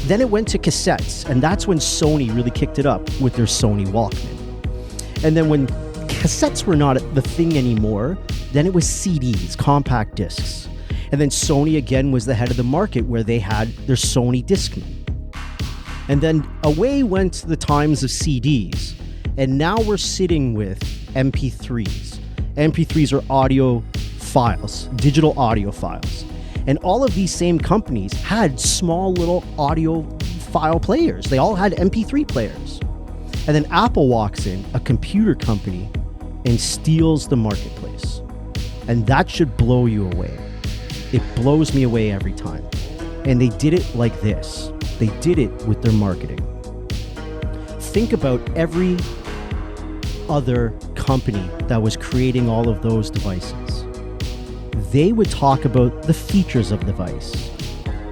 Then it went to cassettes, and that's when Sony really kicked it up with their Sony Walkman. And then when cassettes were not the thing anymore, then it was CDs, compact discs. And then Sony again was the head of the market, where they had their Sony Discman. And then away went the times of CDs. And now we're sitting with MP3s. MP3s are audio files, digital audio files. And all of these same companies had small little audio file players. They all had MP3 players. And then Apple walks in, a computer company, and steals the marketplace. And that should blow you away. It blows me away every time. And they did it like this. They did it with their marketing. Think about every other company that was creating all of those devices. They would talk about the features of the device.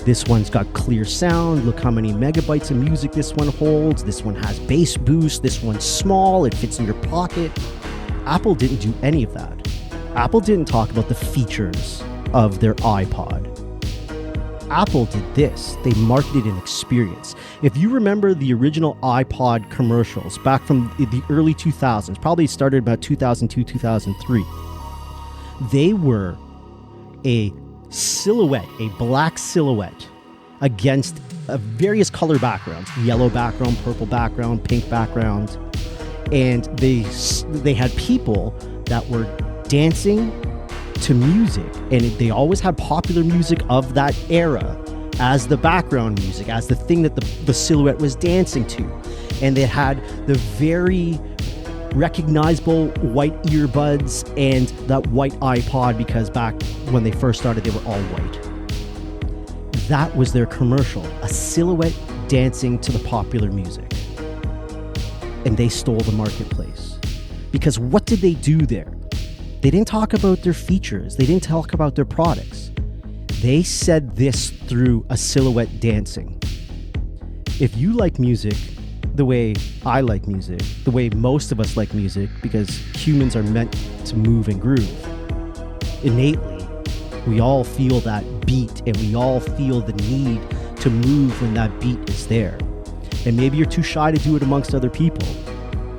This one's got clear sound. Look how many megabytes of music this one holds. This one has bass boost. This one's small. It fits in your pocket. Apple didn't do any of that. Apple didn't talk about the features of their iPod. Apple did this. They marketed an experience. If you remember the original iPod commercials back from the early 2000s, probably started about 2002, 2003, they were a silhouette, a black silhouette against various color backgrounds, yellow background, purple background, pink background. And they had people that were dancing to music, and they always had popular music of that era as the background music, as the thing that the silhouette was dancing to. And they had the very recognizable white earbuds and that white iPod, because back when they first started, they were all white. That was their commercial, a silhouette dancing to the popular music. And they stole the marketplace. Because what did they do there? They didn't talk about their features. They didn't talk about their products. They said this through a silhouette dancing. If you like music the way I like music, the way most of us like music, because humans are meant to move and groove, innately, we all feel that beat, and we all feel the need to move when that beat is there. And maybe you're too shy to do it amongst other people.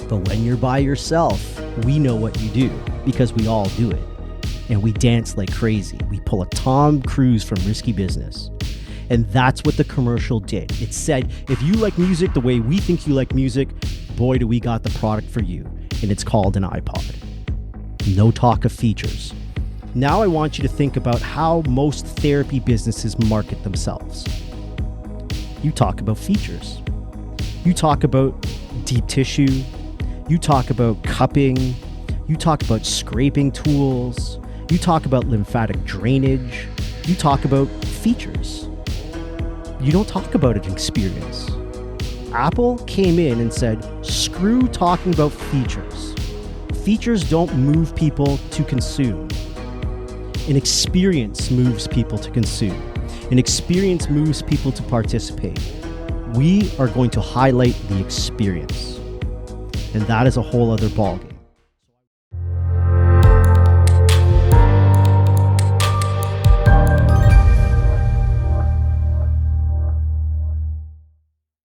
But when you're by yourself, we know what you do, because we all do it. And we dance like crazy. We pull a Tom Cruise from Risky Business. And that's what the commercial did. It said, if you like music the way we think you like music, boy, do we got the product for you. And it's called an iPod. No talk of features. Now I want you to think about how most therapy businesses market themselves. You talk about features. You talk about deep tissue. You talk about cupping. You talk about scraping tools. You talk about lymphatic drainage. You talk about features. You don't talk about an experience. Apple came in and said, screw talking about features. Features don't move people to consume. An experience moves people to consume. An experience moves people to participate. We are going to highlight the experience. And that is a whole other ballgame.